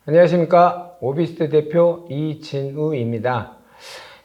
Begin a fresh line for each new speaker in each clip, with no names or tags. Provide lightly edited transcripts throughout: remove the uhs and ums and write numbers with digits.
안녕하십니까. 오비스트 대표 이진우입니다.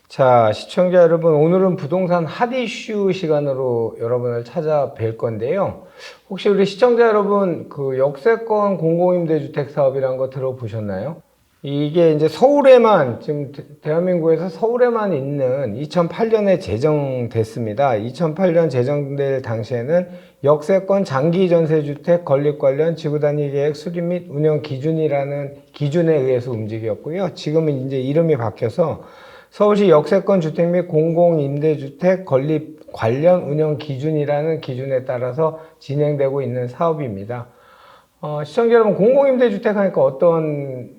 자, 시청자 여러분, 오늘은 부동산 핫 이슈 시간으로 여러분을 찾아뵐 건데요. 혹시 우리 시청자 여러분, 그 역세권 공공임대주택 사업이라는 거 들어보셨나요? 이게 이제 서울에만, 지금 대한민국에서 서울에만 있는 2008년에 제정됐습니다. 2008년 제정될 당시에는 역세권 장기전세주택 건립 관련 지구단위 계획 수립 및 운영 기준이라는 기준에 의해서 움직였고요. 지금은 이제 이름이 바뀌어서 서울시 역세권 주택 및 공공임대주택 건립 관련 운영 기준이라는 기준에 따라서 진행되고 있는 사업입니다. 시청자 여러분, 공공임대주택 하니까 어떤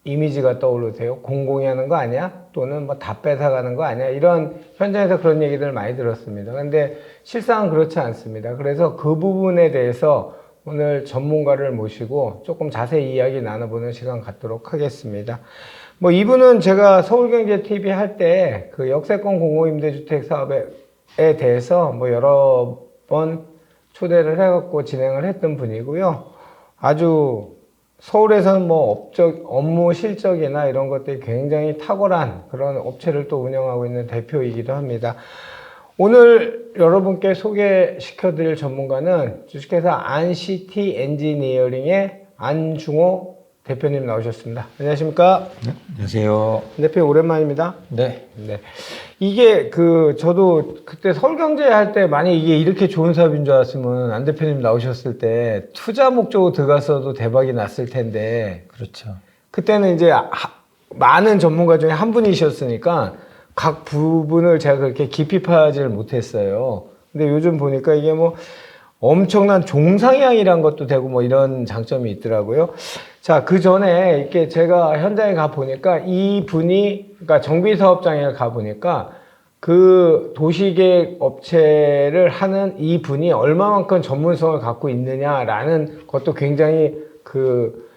이미지가 떠오르세요? 공공이 하는 거 아니야? 또는 뭐 다 뺏어가는 거 아니야? 이런 현장에서 그런 얘기들 많이 들었습니다. 근데 실상은 그렇지 않습니다. 그래서 그 부분에 대해서 오늘 전문가를 모시고 조금 자세히 이야기 나눠보는 시간 갖도록 하겠습니다. 뭐 이분은 제가 서울경제TV 할 때 그 역세권 공공임대주택 사업에 대해서 뭐 여러 번 초대를 해갖고 진행을 했던 분이고요. 아주 서울에서는 뭐 업무 실적이나 이런 것들이 굉장히 탁월한 그런 업체를 또 운영하고 있는 대표이기도 합니다. 오늘 여러분께 소개시켜 드릴 전문가는 주식회사 안시티 엔지니어링의 안중호 대표님 나오셨습니다. 안녕하십니까?
네, 안녕하세요.
대표 오랜만입니다.
네.
네. 이게 저도 그때 서울경제 할 때 만약 이게 이렇게 좋은 사업인 줄 알았으면 안 대표님 나오셨을 때 투자 목적으로 들어갔어도 대박이 났을 텐데.
그렇죠.
그때는 이제 많은 전문가 중에 한 분이셨으니까 각 부분을 제가 그렇게 깊이 파지를 못했어요. 근데 요즘 보니까 이게 뭐 엄청난 종상향이란 것도 되고 뭐 이런 장점이 있더라고요. 자, 그 전에 이렇게 제가 현장에 가 보니까 이 분이, 그러니까 정비사업장에 가 보니까 그 도시계획 업체를 하는 이 분이 얼마만큼 전문성을 갖고 있느냐라는 것도 굉장히 그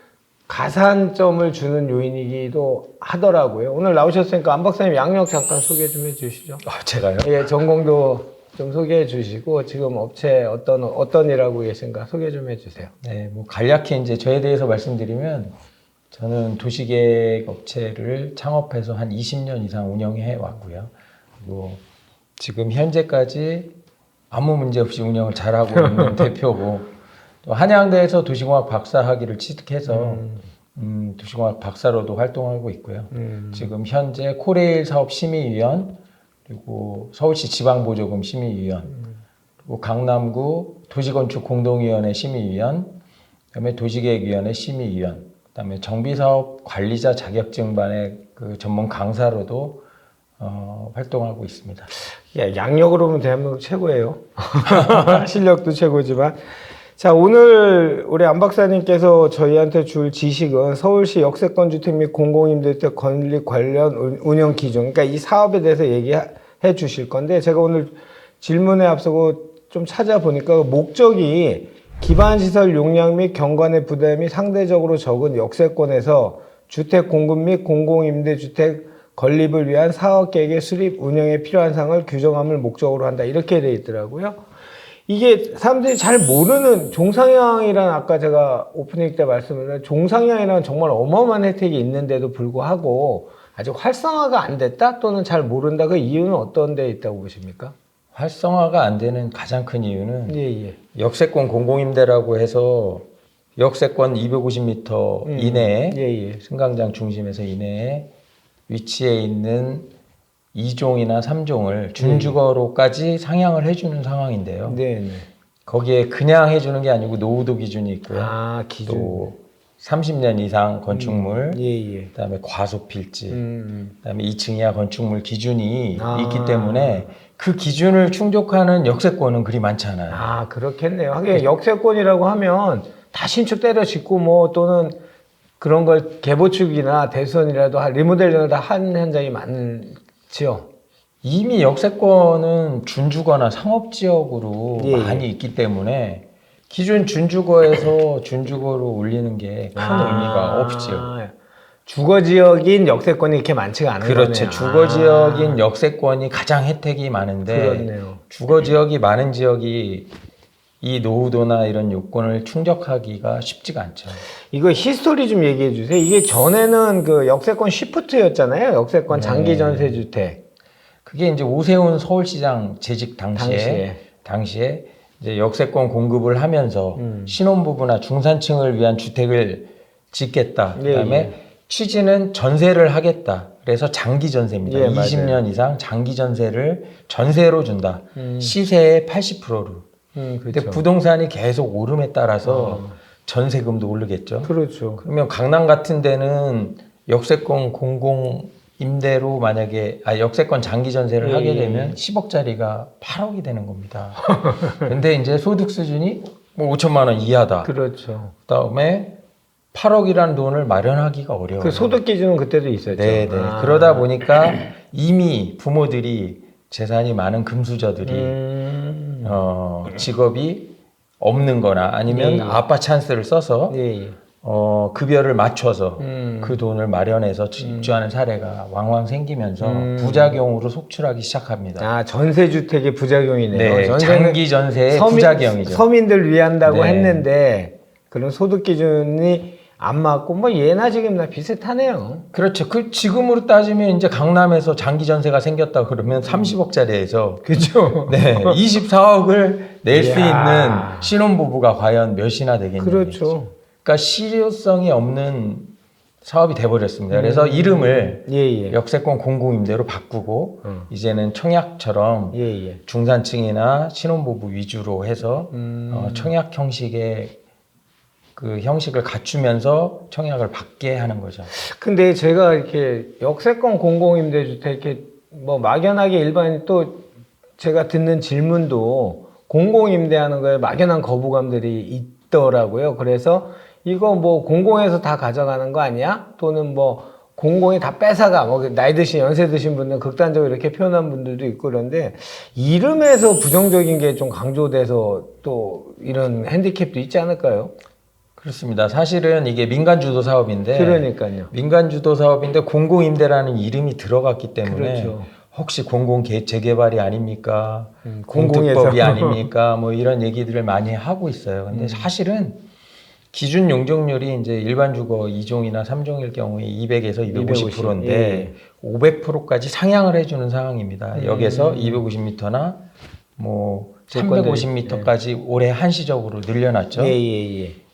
가산점을 주는 요인이기도 하더라고요. 오늘 나오셨으니까 안 박사님 양력 잠깐 소개 좀 해주시죠.
제가요?
예, 전공도 좀 소개해 주시고 지금 업체 어떤 일 하고 계신가 소개 좀 해주세요.
네, 뭐 간략히 이제 저에 대해서 말씀드리면 저는 도시계획 업체를 창업해서 한 20년 이상 운영해 왔고요. 그리고 지금 현재까지 아무 문제 없이 운영을 잘하고 있는 대표고 또 한양대에서 도시공학 박사학위를 취득해서 도시공학 박사로도 활동하고 있고요. 지금 현재 코레일 사업 심의위원 그리고 서울시 지방보조금 심의위원 그리고 강남구 도시건축 공동위원회 심의위원 그다음에 도시계획위원회 심의위원 그다음에 정비사업 관리자 자격증반의 그 전문 강사로도 활동하고 있습니다.
예, 양력으로 보면 대한민국 최고예요. 실력도 최고지만. 자, 오늘 우리 안 박사님께서 저희한테 줄 지식은 서울시 역세권 주택 및 공공임대주택 건립 관련 운영 기준, 그러니까 이 사업에 대해서 얘기해 주실 건데, 제가 오늘 질문에 앞서고 좀 찾아보니까 목적이 기반시설 용량 및 경관의 부담이 상대적으로 적은 역세권에서 주택 공급 및 공공임대주택 건립을 위한 사업계획의 수립 운영에 필요한 사항을 규정함을 목적으로 한다. 이렇게 되어 있더라고요. 이게 사람들이 잘 모르는 종상향이라는 아까 제가 오프닝 때 말씀드린 종상향이라는 정말 어마어마한 혜택이 있는데도 불구하고 아직 활성화가 안 됐다 또는 잘 모른다. 그 이유는 어떤 데 있다고 보십니까?
활성화가 안 되는 가장 큰 이유는
예.
역세권 공공임대라고 해서 역세권 250m 이내에 승강장 중심에서 이내에 위치해 있는 2종이나 3종을 준주거로까지 상향을 해주는 상황인데요.
네.
거기에 그냥 해주는 게 아니고 노후도 기준이 있고요.
기준.
또 30년 이상 건축물, 그다음에 과소 필지, 그다음에 2층 이하 건축물 기준이 있기 때문에 그 기준을 충족하는 역세권은 그리 많지 않아요.
그렇겠네요. 하긴 역세권이라고 하면 다 신축 때려 짓고 뭐 또는 그런 걸 개보축이나 대수원이라도 리모델링을 다 한 현장이 많죠.
이미 역세권은 준주거나 상업지역으로 많이 있기 때문에 기존 준주거에서 준주거로 올리는 게 큰 의미가 없지요.
주거지역인 역세권이 이렇게 많지가 않은 거네요.
그렇죠. 주거지역인 역세권이 가장 혜택이 많은데
그렇네요.
주거지역이 많은 지역이 이 노후도나 이런 요건을 충족하기가 쉽지가 않죠.
이거 히스토리 좀 얘기해 주세요. 이게 전에는 그 역세권 쉬프트였잖아요. 역세권 장기 전세 주택.
그게 이제 오세훈 서울시장 재직 당시에 이제 역세권 공급을 하면서 신혼부부나 중산층을 위한 주택을 짓겠다. 그다음에 취지는 전세를 하겠다. 그래서 장기 전세입니다.
예,
20년
맞아요.
이상 장기 전세를 전세로 준다. 시세의 80%로. 근데
그렇죠.
부동산이 계속 오름에 따라서 전세금도 오르겠죠.
그렇죠.
그러면 강남 같은 데는 역세권 공공 임대로 만약에 역세권 장기 전세를 하게 되면 10억짜리가 8억이 되는 겁니다. 근데 이제 소득 수준이 뭐 5천만 원 이하다.
그렇죠.
그다음에 8억이라는 돈을 마련하기가 어려워요.
그 소득 기준은 그때도 있었죠.
네. 그러다 보니까 이미 부모들이 재산이 많은 금수저들이 직업이 없는 거나 아니면 아빠 찬스를 써서 급여를 맞춰서 그 돈을 마련해서 입주하는 사례가 왕왕 생기면서 부작용으로 속출하기 시작합니다.
아, 전세주택의 부작용이네요.
네,
전세는
장기 전세의 부작용이죠.
서민들 위한다고
네.
했는데 그런 소득 기준이 안 맞고 뭐 예나 지금이나 비슷하네요.
그렇죠. 그 지금으로 따지면 이제 강남에서 장기 전세가 생겼다 그러면 30억짜리에서
그죠?
네, 24억을 낼 수
이야.
있는 신혼부부가 과연 몇이나 되겠냐고.
그렇죠.
그러니까 실효성이 없는 사업이 돼버렸습니다. 그래서 이름을 역세권 공공임대로 바꾸고 이제는 청약처럼 중산층이나 신혼부부 위주로 해서 청약 형식의 그 형식을 갖추면서 청약을 받게 하는 거죠.
근데 제가 이렇게 역세권 공공임대주택 이렇게 뭐 막연하게 일반 또 제가 듣는 질문도 공공임대하는 거에 막연한 거부감들이 있더라고요. 그래서 이거 뭐 공공에서 다 가져가는 거 아니야? 또는 뭐 공공이 다 뺏어가. 뭐 나이 드신 연세 드신 분들 극단적으로 이렇게 표현한 분들도 있고 그런데 이름에서 부정적인 게 좀 강조돼서 또 이런 핸디캡도 있지 않을까요?
그렇습니다. 사실은 이게 민간 주도 사업인데
그러니까요.
민간 주도 사업인데 공공임대라는 이름이 들어갔기 때문에
그렇죠.
혹시 공공 재개발이 아닙니까?
공공에서.
공특법이 아닙니까? 뭐 이런 얘기들을 많이 하고 있어요. 근데 사실은 기준 용적률이 이제 일반 주거 2종이나 3종일 경우에 200에서 250%인데 500%까지 상향을 해주는 상황입니다. 여기서 250m나 뭐 350m까지 올해 한시적으로 늘려놨죠.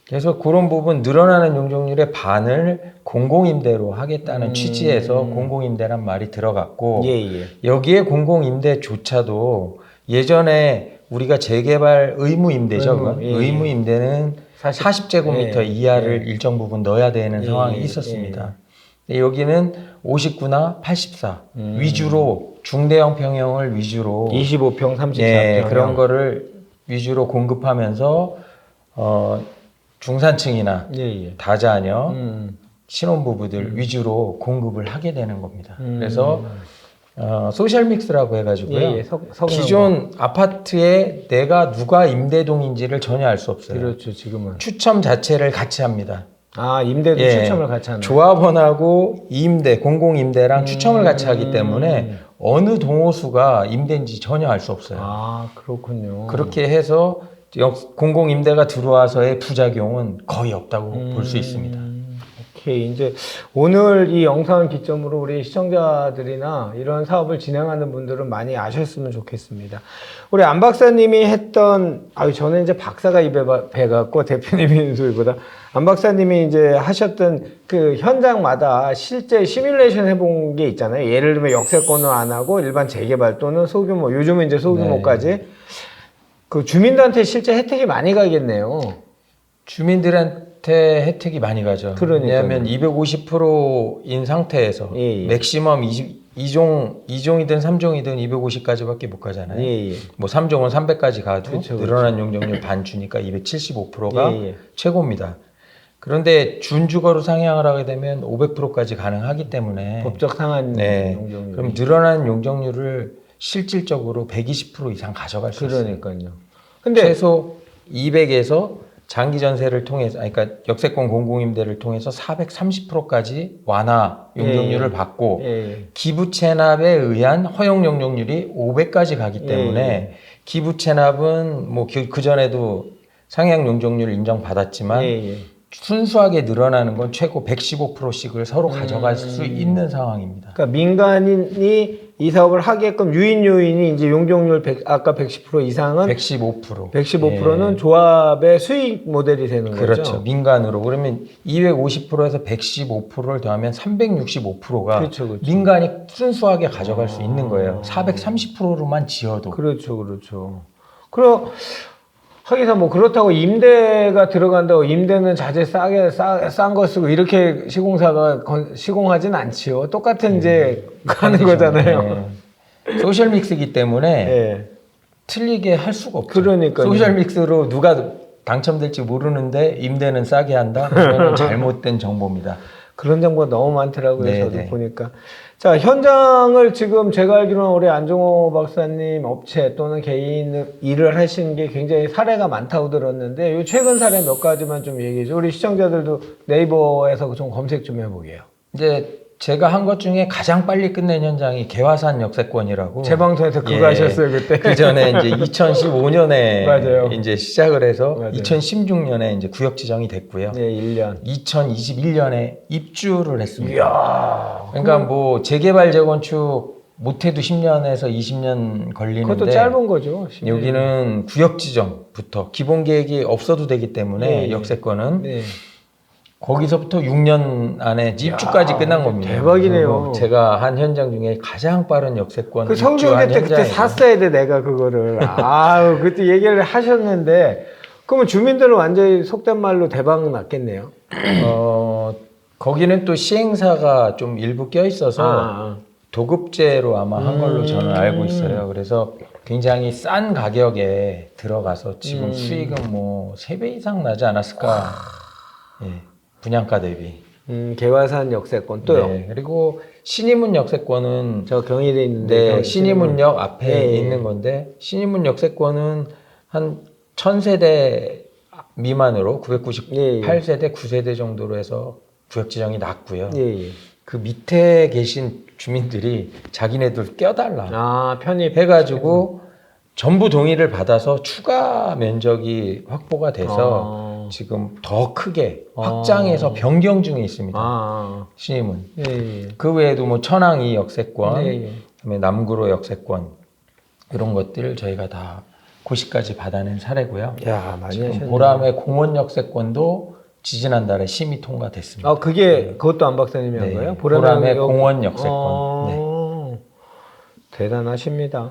그래서 그런 부분 늘어나는 용적률의 반을 공공임대로 하겠다는 취지에서 공공임대란 말이 들어갔고 여기에 공공임대조차도 예전에 우리가 재개발 의무임대죠. 의무임대는 40제곱미터 이하를 일정 부분 넣어야 되는 상황이 있었습니다. 여기는 59나 84 위주로 중대형 평형을 위주로
25평, 34평
그런 거를 위주로 공급하면서 중산층이나 다자녀 신혼부부들 위주로 공급을 하게 되는 겁니다. 그래서 소셜 믹스라고 해가지고요. 기존 아파트에 내가 누가 임대동인지를 전혀 알 수 없어요.
그렇죠, 지금은.
추첨 자체를 같이 합니다.
아, 임대도 추첨을 같이 하는.
조합원하고 임대, 공공임대랑 추첨을 같이 하기 때문에 어느 동호수가 임대인지 전혀 알 수 없어요.
아, 그렇군요.
그렇게 해서 공공임대가 들어와서의 부작용은 거의 없다고 볼 수 있습니다.
오케이. 이제 오늘 이 영상을 기점으로 우리 시청자들이나 이런 사업을 진행하는 분들은 많이 아셨으면 좋겠습니다. 우리 안 박사님이 했던, 저는 이제 박사가 입에 배갖고 대표님이 소리보다 안 박사님이 이제 하셨던 그 현장마다 실제 시뮬레이션 해본 게 있잖아요. 예를 들면 역세권은 안 하고 일반 재개발 또는 소규모, 요즘은 이제 소규모까지 그 주민들한테 실제 혜택이 많이 가겠네요.
주민들한테 혜택이 많이 가죠.
그러니까요.
왜냐하면 250%인 상태에서 맥시멈 2종이든 3종이든 250까지밖에 못 가잖아요. 뭐 3종은 300까지 가도 늘어난 용적률 반 주니까 275%가 최고입니다. 그런데 준주거로 상향을 하게 되면 500%까지 가능하기 때문에
법적 상한 용적률.
그럼 늘어난 용적률을 실질적으로 120% 이상 가져갈 수 있어요.
근데
최소 200에서 장기 전세를 통해서, 그러니까 역세권 공공임대를 통해서 430%까지 완화 용적률을
예.
받고
예.
기부 체납에 의한 허용 용적률이 500까지 가기 때문에
예.
기부 체납은 뭐 그 전에도 상향 용적률 인정받았지만
예.
순수하게 늘어나는 건 최고 115%씩을 서로 가져갈 수 있는 상황입니다.
그러니까 민간인이 이 사업을 하게끔 유인 요인이 이제 용적률 아까 110% 이상은
115%.
115%는 조합의 수익 모델이 되는 거죠.
그렇죠. 민간으로. 그러면 250%에서 115%를 더하면 365%가
그렇죠, 그렇죠.
민간이 순수하게 가져갈 수 있는 거예요. 430%로만 지어도.
그렇죠, 그렇죠. 그럼 하기사 뭐 그렇다고 임대가 들어간다고 임대는 자재 싼 거 쓰고 이렇게 시공사가 시공하진 않지요. 똑같은 이제 가는 거잖아요.
네. 소셜 믹스이기 때문에
예.
틀리게 할 수가 없죠.
그러니까요.
소셜 믹스로 누가 당첨될지 모르는데 임대는 싸게 한다? 그거는 잘못된 정보입니다.
그런 정보가 너무 많더라고요.
네,
저도
네.
보니까. 자, 현장을 지금 제가 알기로는 우리 안종호 박사님 업체 또는 개인 일을 하시는 게 굉장히 사례가 많다고 들었는데 요 최근 사례 몇 가지만 좀 얘기해 주세요. 우리 시청자들도 네이버에서 좀 검색 좀 해보게요.
이제 제가 한 것 중에 가장 빨리 끝낸 현장이 개화산 역세권이라고.
제 방송에서 그거
예.
하셨어요, 그때.
그 전에 이제 2015년에
맞아요.
이제 시작을 해서
맞아요.
2016년에 이제 구역 지정이 됐고요.
네, 1년.
2021년에 입주를 했습니다.
이야.
그러니까 뭐 재개발 재건축 못해도 10년에서 20년 걸리는데
그것도 짧은 거죠. 10년.
여기는 구역 지정부터 기본 계획이 없어도 되기 때문에
네.
역세권은
네.
거기서부터 6년 안에 입주까지 끝난 겁니다.
대박이네요.
그리고 제가 한 현장 중에 가장 빠른 역세권
그 서울경제 때 그때
현장이에요.
샀어야 돼, 내가 그거를. 아유, 그때 얘기를 하셨는데, 그러면 주민들은 완전히 속된 말로 대박 났겠네요.
거기는 또 시행사가 좀 일부 껴 있어서 도급제로 아마 한 걸로 저는 알고 있어요. 그래서 굉장히 싼 가격에 들어가서 지금 수익은 뭐 3배 이상 나지 않았을까. 예, 분양가 대비.
개화산 역세권 또요.
네, 그리고 신의문 역세권은
저 경희대 있는데.
네, 신의문역 앞에
네.
있는 건데 신의문 역세권은 한 1000세대 미만으로 998세대, 9세대 정도로 해서 구역 지정이 났고요.
예, 예.
그 밑에 계신 주민들이 자기네들 껴달라
아, 편입.
해가지고 전부 동의를 받아서 추가 면적이 확보가 돼서 지금 더 크게 확장해서 변경 중에 있습니다. 신임은.
예, 예.
그 외에도 뭐 천왕이 역세권,
예, 예.
그다음에 남구로 역세권 이런 것들 저희가 다 고시까지 받아낸 사례고요.
야, 많이
지금
하셨네.
보람의 공원 역세권도 지지난달에 심의 통과됐습니다.
아, 그게, 그것도 안 박사님이 한
네.
거예요?
보람의 공원 역세권.
대단하십니다.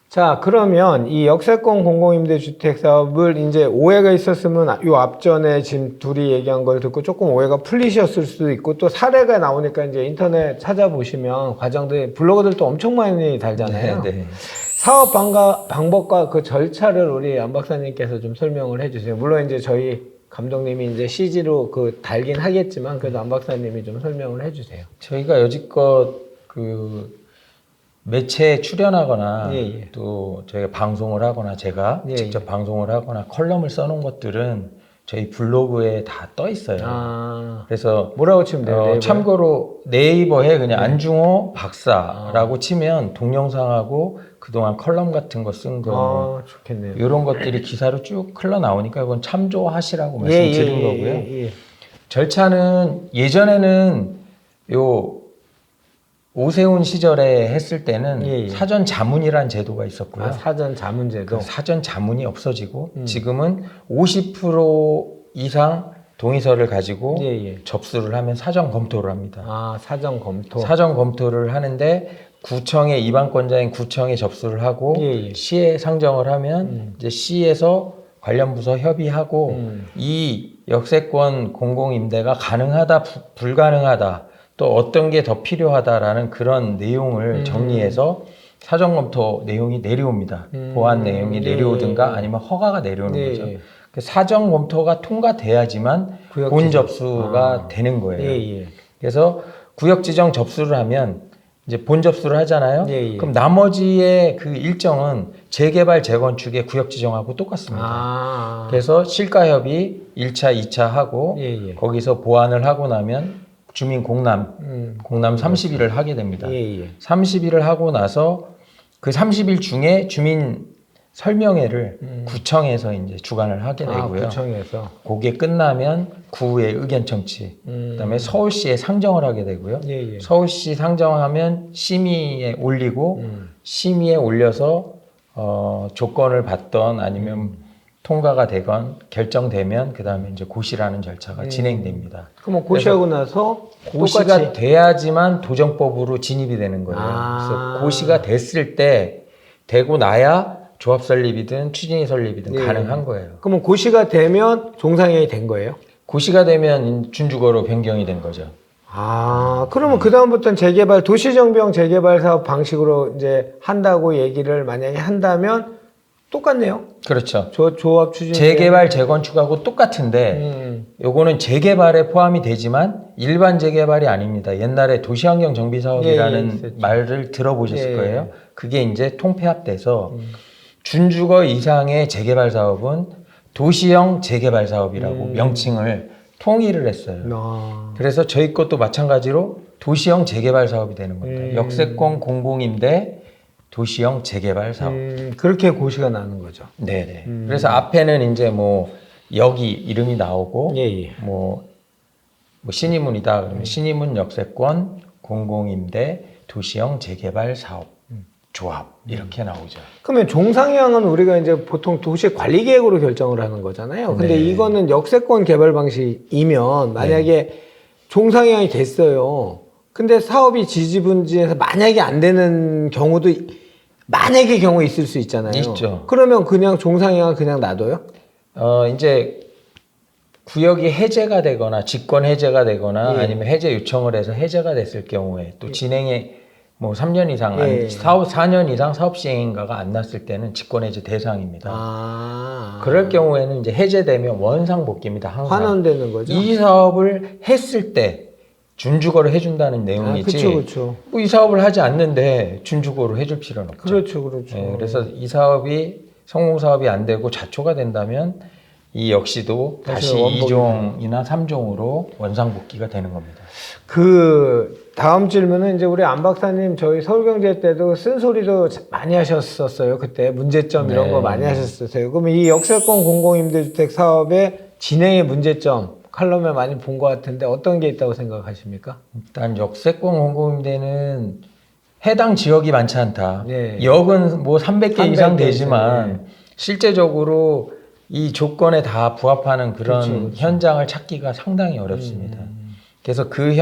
자, 그러면 이 역세권 공공임대주택 사업을 이제 오해가 있었으면 요 앞전에 지금 둘이 얘기한 걸 듣고 조금 오해가 풀리셨을 수도 있고 또 사례가 나오니까 이제 인터넷 찾아보시면 과정들 블로거들도 엄청 많이 달잖아요.
네, 네.
사업 방법과 그 절차를 우리 안 박사님께서 좀 설명을 해주세요. 물론 이제 저희 감독님이 이제 CG로 그 달긴 하겠지만 그래도 안 박사님이 좀 설명을 해주세요.
저희가 여지껏 그 매체에 출연하거나
예, 예.
또 저희가 방송을 하거나 제가
예,
직접
예.
방송을 하거나 컬럼을 써놓은 것들은 저희 블로그에 다 떠 있어요. 그래서
뭐라고 치면 돼요? 네이버에?
참고로 네이버에 그냥 안중호 박사라고 치면 동영상하고 그동안 컬럼 같은 거 쓴 거
좋겠네요.
이런 것들이 기사로 쭉 흘러 나오니까 그건 참조하시라고 말씀드린 거고요.
예.
절차는 예전에는 요 오세훈 시절에 했을 때는
예, 예.
사전 자문이라는 제도가 있었고요.
사전 자문제도.
그 사전 자문이 없어지고 지금은 50% 이상 동의서를 가지고
예, 예.
접수를 하면 사전 검토를 합니다.
사전 검토.
사전 검토를 하는데 구청의 입안권자인 구청에 접수를 하고
예, 예.
시에 상정을 하면 이제 시에서 관련 부서 협의하고 이 역세권 공공임대가 가능하다 불가능하다 또 어떤 게 더 필요하다라는 그런 내용을 정리해서 사전 검토 내용이 내려옵니다. 보완 내용이 내려오든가 아니면 허가가 내려오는 거죠. 그 사전 검토가 통과돼야지만 본 접수가 되는 거예요. 그래서 구역 지정 접수를 하면 이제 본접수를 하잖아요.
예, 예.
그럼 나머지의 그 일정은 재개발, 재건축의 구역 지정하고 똑같습니다.
아.
그래서 실가협의 1차, 2차 하고
예, 예.
거기서 보완을 하고 나면 주민 공람 30일을 하게 됩니다.
예, 예.
30일을 하고 나서 그 30일 중에 주민 설명회를 구청에서 이제 주관을 하게 되고요.
구청에서.
그게 끝나면 구의 의견 청취, 그다음에 서울시에 상정을 하게 되고요.
예, 예.
서울시 상정하면 심의에 올리고 심의에 올려서 조건을 받던 아니면 통과가 되건 결정되면 그다음에 이제 고시라는 절차가 진행됩니다.
그럼 고시하고 나서
고시가
똑같이
돼야지만 도정법으로 진입이 되는 거예요. 그래서 고시가 됐을 때 되고 나야 조합 설립이든 추진위 설립이든
예.
가능한 거예요.
그러면 고시가 되면 종상회의 된 거예요?
고시가 되면 준주거로 변경이 된 거죠.
아, 그러면 그다음부터는 재개발, 도시정비형 재개발 사업 방식으로 이제 한다고 얘기를 만약에 한다면 똑같네요.
그렇죠.
조합 추진.
재개발, 재건축하고 똑같은데 요거는 재개발에 포함이 되지만 일반 재개발이 아닙니다. 옛날에 도시환경 정비 사업이라는
있었죠.
말을 들어보셨을
예.
거예요. 그게 이제 통폐합돼서 준주거 이상의 재개발 사업은 도시형 재개발 사업이라고 명칭을 통일을 했어요.
아.
그래서 저희 것도 마찬가지로 도시형 재개발 사업이 되는 겁니다. 역세권 공공임대 도시형 재개발 사업.
그렇게 고시가 나는 거죠.
네네. 그래서 앞에는 이제 뭐 여기 이름이 나오고
예, 예.
뭐 신의문이다 그러면 신의문 역세권 공공임대 도시형 재개발 사업 조합 이렇게 나오죠.
그러면 종상향은 우리가 이제 보통 도시 관리 계획으로 결정을 하는 거잖아요. 근데
네.
이거는 역세권 개발 방식이면 만약에 종상향이 됐어요. 근데 사업이 지지분지해서 만약에 안 되는 경우도 만약에 경우 있을 수 있잖아요.
있죠.
그러면 그냥 종상향을 그냥 놔둬요?
이제 구역이 해제가 되거나 직권 해제가 되거나
예.
아니면 해제 요청을 해서 해제가 됐을 경우에 또 진행에 뭐 3년 이상,
예.
4년 이상 사업 시행인가가 안 났을 때는 직권 해제 대상입니다.
아.
그럴 경우에는 이제 해제되면 원상복귀입니다. 항상.
환원되는 거죠?
이 사업을 했을 때 준주거를 해준다는 내용이지.
그렇죠.
뭐이 사업을 하지 않는데 준주거로 해줄 필요는 없죠.
그렇죠.
네, 그래서 이 사업이 성공 사업이 안 되고 자초가 된다면 이 역시도 다시
원복이
2종이나 3종으로 원상복귀가 되는 겁니다.
그 다음 질문은 이제 우리 안 박사님 저희 서울경제 때도 쓴소리도 많이 하셨었어요. 그때 문제점 이런
네.
거 많이 하셨었어요. 그러면 이 역세권 공공임대주택 사업의 진행의 문제점 칼럼에 많이 본 것 같은데 어떤 게 있다고 생각하십니까?
일단 역세권 공공임대는 해당 지역이 많지 않다.
네.
역은 뭐 300개 이상
300개
되지만 실제적으로 이 조건에 다 부합하는 그런
그렇죠.
현장을 찾기가 상당히 어렵습니다. 그래서 그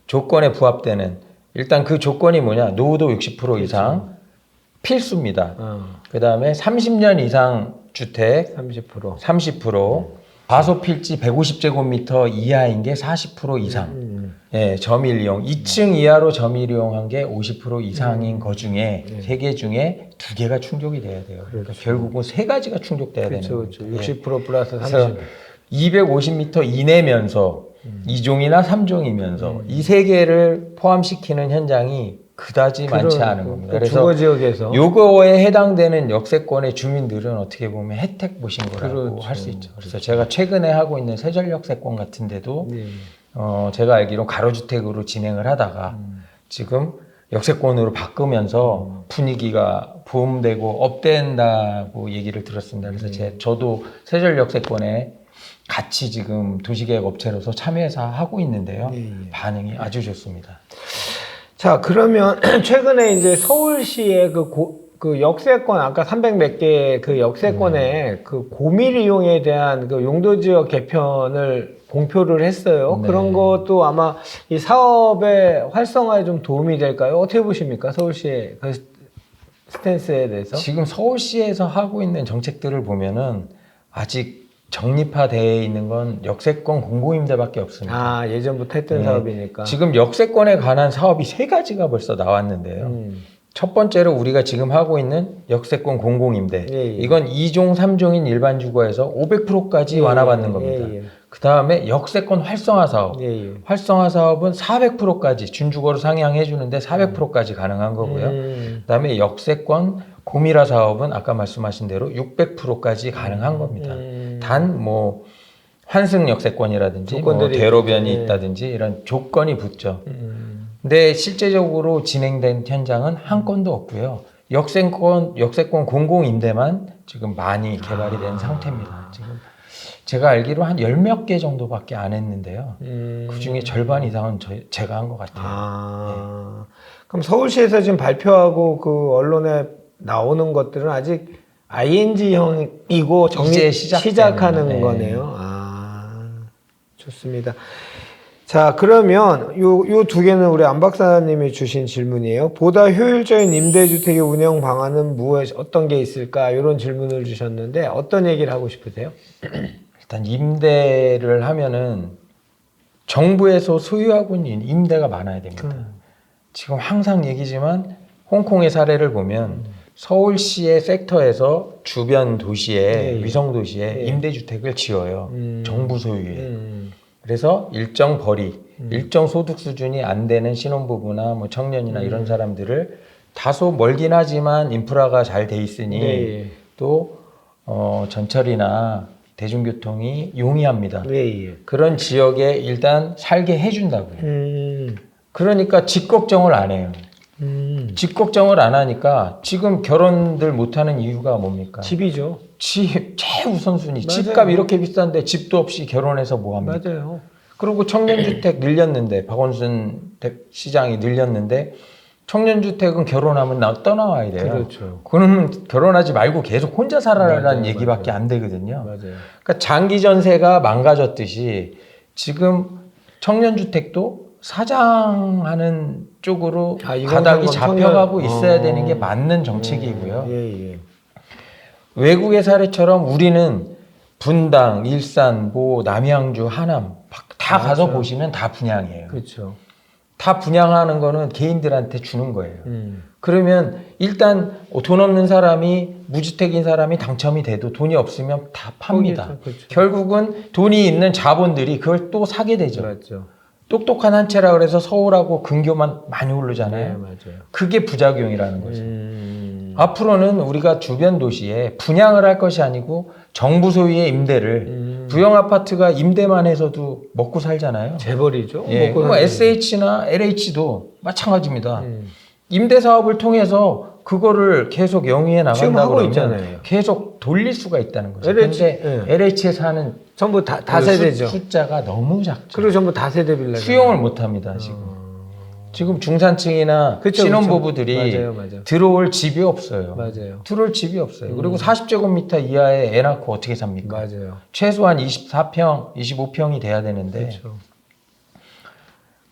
조건에 부합되는 일단 그 조건이 뭐냐? 노후도 60% 이상 필수입니다. 그 다음에 30년 이상 주택
30%.
30%, 과소 필지 150제곱미터 이하인 게 40% 이상. 예, 점일 이용. 2층 이하로 점일 이용한 게 50% 이상인 거 중에 세 개 중에 두 개가 충족이 돼야 돼요. 그러니까 결국은 세 가지가 충족돼야 되는
그렇죠.
거죠.
60% 플러스
그래서
30.
250m 이내면서 2종이나 3종이면서 이 세 개를 포함시키는 현장이 그다지 많지 않은 겁니다. 그래서
주거 지역에서
요거에 해당되는 역세권의 주민들은 어떻게 보면 혜택 보신 거라고
그렇죠.
할 수 있죠. 그래서 제가 최근에 하고 있는 세전역세권 같은 데도
네.
제가 알기로 가로주택으로 진행을 하다가 지금 역세권으로 바꾸면서 분위기가 보험되고 업된다고 얘기를 들었습니다. 그래서 저도 세전역세권에 같이 지금 도시계획 업체로서 참여해서 하고 있는데요. 반응이 아주 좋습니다.
자, 그러면 최근에 이제 서울시의 그 역세권, 아까 300 몇 개 그 역세권의 그 고밀 이용에 대한 그 용도지역 개편을 공표를 했어요.
네.
그런 것도 아마 이 사업의 활성화에 좀 도움이 될까요? 어떻게 보십니까? 서울시의 그 스탠스에 대해서?
지금 서울시에서 하고 있는 정책들을 보면은 아직 정립화되어 있는 건 역세권 공공임대밖에 없습니다.
아, 예전부터 했던
네.
사업이니까.
지금 역세권에 관한 사업이 세 가지가 벌써 나왔는데요. 첫 번째로 우리가 지금 하고 있는 역세권 공공임대.
예, 예.
이건 2종, 3종인 일반 주거에서 500%까지
예,
완화받는
예,
겁니다.
예, 예.
그 다음에 역세권 활성화 사업.
예, 예.
활성화 사업은 400%까지 준주거로 상향해 주는데 400%까지 가능한 거고요. 그 다음에 역세권 고밀화 사업은 아까 말씀하신 대로 600%까지 가능한 겁니다. 단 뭐 환승 역세권이라든지 뭐
조건들이
대로변이
있겠죠.
있다든지 이런 조건이 붙죠. 근데 실제적으로 진행된 현장은 한 건도 없고요. 역세권 공공임대만 지금 많이 개발이 된 상태입니다. 지금 제가 알기로 한 10몇 개 정도밖에 안 했는데요. 그 중에 절반 이상은 제가 한 것 같아요.
그럼 서울시에서 지금 발표하고 그 언론에 나오는 것들은 아직 ING형이고
이제
시작하는
네.
거네요. 좋습니다. 자, 그러면 요 두 개는 우리 안 박사님이 주신 질문이에요. 보다 효율적인 임대주택의 운영 방안은 어떤 게 있을까? 이런 질문을 주셨는데 어떤 얘기를 하고 싶으세요?
일단 임대를 하면은 정부에서 소유하고 있는 임대가 많아야 됩니다. 지금 항상 얘기지만 홍콩의 사례를 보면 서울시의 섹터에서 주변 도시에 위성 도시에 임대주택을 지어요. 정부 소유의. 그래서 일정 거리, 일정 소득 수준이 안 되는 신혼부부나 뭐 청년이나 이런 사람들을 다소 멀긴 하지만 인프라가 잘 돼 있으니 또 전철이나 대중교통이 용이합니다. 그런 지역에 일단 살게 해준다고요. 그러니까 집 걱정을 안 해요. 집 걱정을 안 하니까 지금 결혼들 못하는 이유가 뭡니까?
집이죠.
집 최우선순위. 집값 이렇게 비싼데 집도 없이 결혼해서 뭐합니까?
맞아요.
그리고 청년주택 늘렸는데 박원순 시장이 늘렸는데 청년주택은 결혼하면 떠나와야 돼요.
그렇죠.
그러면 결혼하지 말고 계속 혼자 살아라는
맞아요,
얘기밖에
맞아요.
안 되거든요.
맞아요.
그러니까 장기 전세가 망가졌듯이 지금 청년주택도 사장하는 쪽으로 바닥이 잡혀가고 있어야 되는 게 맞는 정책이고요. 외국의 사례처럼 우리는 분당, 일산, 뭐 남양주, 하남 다 가서 보시면 다 분양이에요.
그렇죠.
다 분양하는 거는 개인들한테 주는 거예요. 그러면 일단 돈 없는 사람이 무주택인 사람이 당첨이 돼도 돈이 없으면 다 팝니다.
그렇죠.
결국은 돈이 있는 자본들이 그걸 또 사게 되죠.
맞죠.
똑똑한 한 채라 그래서 서울하고 근교만 많이 오르잖아요.
네, 맞아요.
그게 부작용이라는 거죠. 앞으로는 우리가 주변 도시에 분양을 할 것이 아니고 정부 소유의 임대를 부영 아파트가 임대만 해서도 먹고 살잖아요.
재벌이죠.
예, 뭐 SH나 LH도 마찬가지입니다. 임대 사업을 통해서 그거를 계속 영위해 나간다고 그러면
있잖아요.
계속 돌릴 수가 있다는 거죠.
LH,
그런데 LH에서 하는
전부 다 세대죠.
숫자가 너무 작죠.
그리고 전부 다세대 빌라.
수용을 못 합니다, 지금. 지금 중산층이나
그쵸,
신혼부부들이
맞아요.
들어올 집이 없어요.
맞아요.
들어올 집이 없어요. 그리고 40제곱미터 이하에 애 낳고 어떻게 삽니까?
맞아요.
최소한 24평, 25평이 돼야 되는데
그렇죠.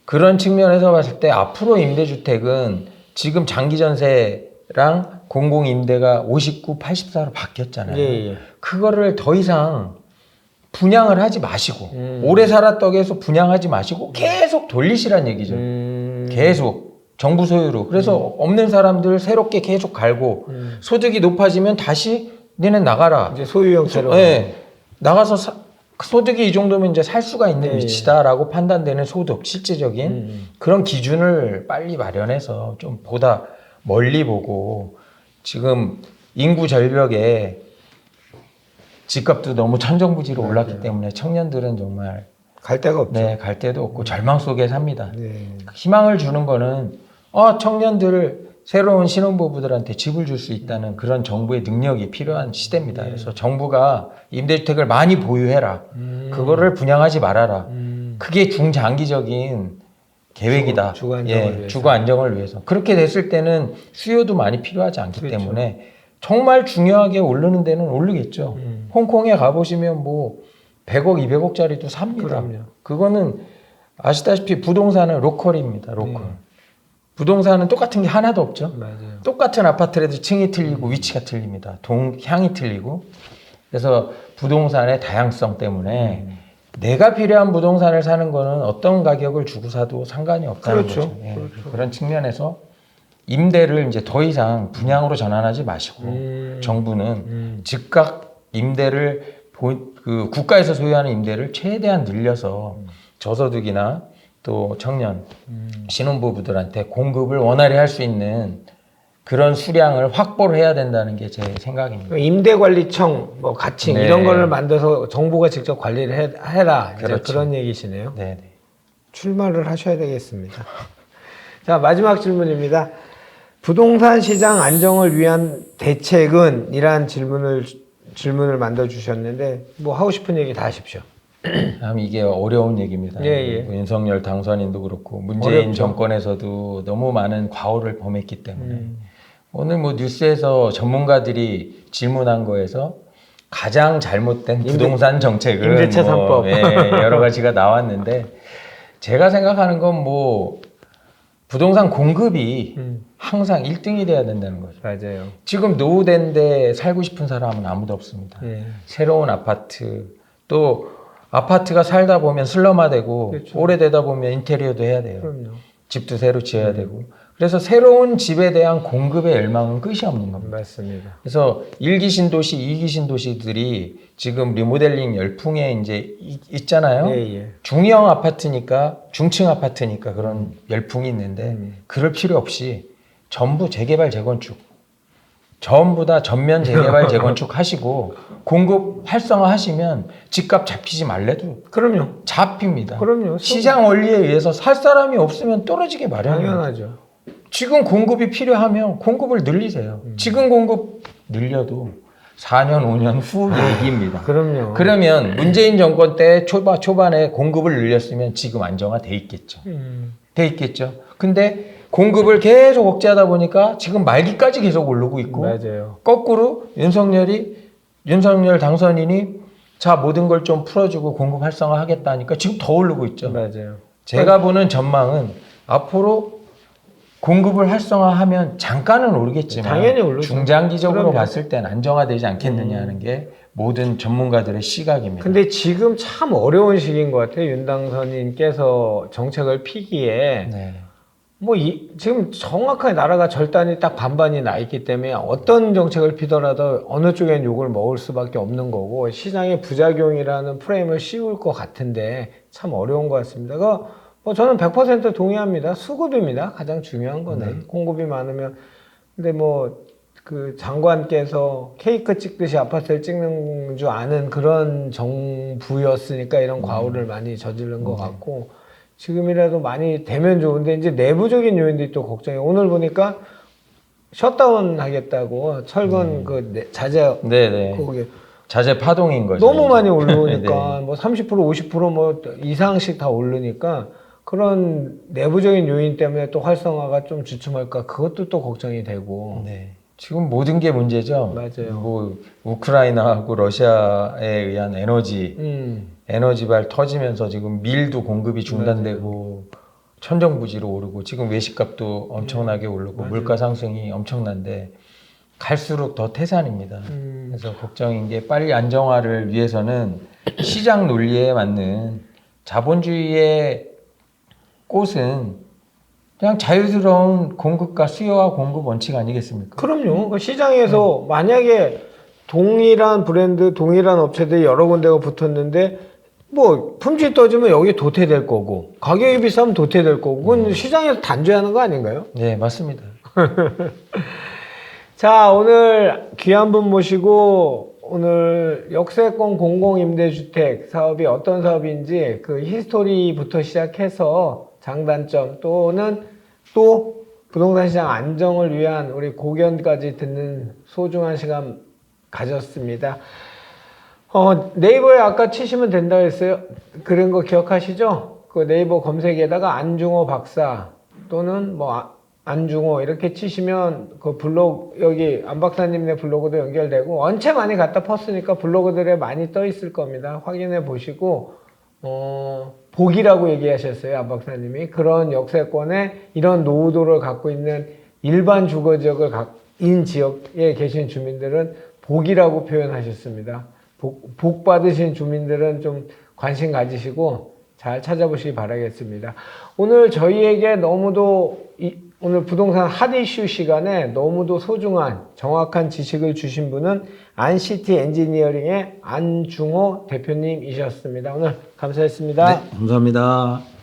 그런 측면에서 봤을 때 앞으로 임대주택은 지금 장기전세랑 공공임대가 59, 84로 바뀌었잖아요. 그거를 더 이상 분양을 하지 마시고 오래 살았다고 해서 분양하지 마시고 계속 돌리시란 얘기죠. 계속 정부 소유로. 그래서 없는 사람들 새롭게 계속 갈고 소득이 높아지면 다시 너네 나가라.
이제 소유 형태로.
나가서 소득이 이 정도면 이제 살 수가 있는 위치다라고 판단되는 소득, 실질적인 그런 기준을 빨리 마련해서 좀 보다 멀리 보고 지금 인구 절벽에 집값도 너무 천정부지로 올랐기 때문에 청년들은 정말
갈 데가 없죠.
네, 갈 데도 없고 절망 속에 삽니다. 희망을 주는 거는 청년들 새로운 신혼부부들한테 집을 줄 수 있다는 그런 정부의 능력이 필요한 시대입니다. 그래서 정부가 임대주택을 많이 보유해라. 그거를 분양하지 말아라. 그게 중장기적인 계획이다.
주거 안정을 위해서.
주거 안정을 위해서. 그렇게 됐을 때는 수요도 많이 필요하지 않기 때문에 정말 중요하게 오르는 데는 오르겠죠. 홍콩에 가보시면 뭐 100억, 200억짜리도 삽니다.
그럼요.
그거는 아시다시피 부동산은 로컬입니다. 로컬. 부동산은 똑같은 게 하나도 없죠.
맞아요.
똑같은 아파트라도 층이 틀리고 위치가 틀립니다. 향이 틀리고. 그래서 부동산의 다양성 때문에 내가 필요한 부동산을 사는 거는 어떤 가격을 주고 사도 상관이 없다는 거죠. 그런 측면에서 임대를 이제 더 이상 분양으로 전환하지 마시고 정부는 즉각 임대를 그 국가에서 소유하는 임대를 최대한 늘려서 저소득이나 또 청년, 신혼부부들한테 공급을 원활히 할 수 있는 그런 수량을 확보를 해야 된다는 게 제 생각입니다.
임대관리청, 뭐 가칭
네.
이런 거를 만들어서 정부가 직접 관리를 해라. 이제
그렇죠.
그런 얘기시네요.
네.
출마를 하셔야 되겠습니다. 자, 마지막 질문입니다. 부동산 시장 안정을 위한 대책은? 이란 질문을 만들어 주셨는데 뭐 하고 싶은 얘기 다 하십시오.
참 이게 어려운 얘기입니다.
예.
윤석열 당선인도 그렇고 문재인
어렵죠.
정권에서도 너무 많은 과오를 범했기 때문에 오늘 뭐 뉴스에서 전문가들이 질문한 거에서 가장 잘못된 부동산 정책은
임대차 3법.
여러 가지가 나왔는데 제가 생각하는 건 뭐 부동산 공급이 항상 1등이 돼야 된다는 거죠.
맞아요.
지금 노후된 데 살고 싶은 사람은 아무도 없습니다.
예.
새로운 아파트, 또 아파트가 살다 보면 슬럼화되고
그렇죠.
오래되다 보면 인테리어도 해야 돼요.
그럼요.
집도 새로 지어야 되고. 그래서 새로운 집에 대한 공급의 열망은 끝이 없는 겁니다.
맞습니다.
그래서 1기 신도시, 2기 신도시들이 지금 리모델링 열풍에 이제 있잖아요.
예.
중형 아파트니까, 중층 아파트니까 그런 열풍이 있는데 그럴 필요 없이 전부 재개발, 재건축. 전부 다 전면 재개발, 재건축 하시고 공급 활성화 하시면 집값 잡히지 말래도
그럼요.
잡힙니다.
그럼요.
시장 원리에 의해서 살 사람이 없으면 떨어지게 마련입니다.
당연하죠.
지금 공급이 필요하면 공급을 늘리세요. 지금 공급 늘려도 4년, 5년 후 얘기입니다.
그럼요.
그러면 문재인 정권 때 초반에 공급을 늘렸으면 지금 안정화돼 있겠죠. 돼 있겠죠. 근데 공급을 계속 억제하다 보니까 지금 말기까지 계속 오르고 있고
맞아요.
거꾸로 윤석열 당선인이 자 모든 걸 좀 풀어주고 공급 활성화 하겠다니까 지금 더 오르고 있죠.
맞아요.
제가 보는 전망은 앞으로 공급을 활성화하면 잠깐은 오르겠지만
당연히 오르죠.
중장기적으로
그럼요.
봤을 땐 안정화되지 않겠느냐는 게 모든 전문가들의 시각입니다.
근데 지금 참 어려운 시기인 것 같아요. 윤 당선인께서 정책을 피기에
네.
지금 정확하게 나라가 절단이 딱 반반이 나 있기 때문에 어떤 정책을 피더라도 어느 쪽엔 욕을 먹을 수밖에 없는 거고 시장의 부작용이라는 프레임을 씌울 것 같은데 참 어려운 것 같습니다. 저는 100% 동의합니다. 수급입니다. 가장 중요한 거는. 공급이 많으면. 근데 그 장관께서 케이크 찍듯이 아파트를 찍는 줄 아는 그런 정부였으니까 이런 과오를 많이 저지른 것 같고 지금이라도 많이 되면 좋은데 이제 내부적인 요인들이 또 걱정해요. 오늘 보니까 셧다운 하겠다고 철근 자재
네네.
거기
자재 파동인 거죠.
너무 많이 올라오니까
네.
30% 50% 이상씩 다 오르니까 그런 내부적인 요인 때문에 또 활성화가 좀 주춤할까 그것도 또 걱정이 되고.
네. 지금 모든 게 문제죠.
맞아요.
우크라이나하고 러시아에 의한 에너지발 터지면서 지금 밀도 공급이 중단되고 천정부지로 오르고 지금 외식값도 엄청나게 오르고 물가 상승이 엄청난데 갈수록 더 태산입니다. 그래서 걱정인 게 빨리 안정화를 위해서는 시장 논리에 맞는 자본주의의 꽃은 그냥 자유스러운 공급과 수요와 공급 원칙 아니겠습니까?
그럼요. 그 시장에서 만약에 동일한 브랜드, 동일한 업체들이 여러 군데가 붙었는데 품질 떠지면 여기 도태될 거고 가격이 비싸면 도태될 거고 그건 시장에서 단죄하는 거 아닌가요?
네, 맞습니다.
자, 오늘 귀한 분 모시고 오늘 역세권 공공임대주택 사업이 어떤 사업인지 그 히스토리부터 시작해서 장단점 또는 또 부동산 시장 안정을 위한 우리 고견까지 듣는 소중한 시간 가졌습니다. 네이버에 아까 치시면 된다 했어요. 그런 거 기억하시죠? 그 네이버 검색에다가 안중호 박사 또는 안중호 이렇게 치시면 그 블로그 여기 안 박사님네 블로그도 연결되고 원체 많이 갖다 펐으니까 블로그들에 많이 떠 있을 겁니다. 확인해 보시고 복이라고 얘기하셨어요. 안 박사님이. 그런 역세권에 이런 노후도를 갖고 있는 일반 주거지역을 인 지역에 계신 주민들은 복이라고 표현하셨습니다. 복 받으신 주민들은 좀 관심 가지시고 잘 찾아보시기 바라겠습니다. 오늘 저희에게 너무도 오늘 부동산 핫 이슈 시간에 너무도 소중한 정확한 지식을 주신 분은 안시티 엔지니어링의 안중호 대표님이셨습니다. 오늘 감사했습니다.
네, 감사합니다.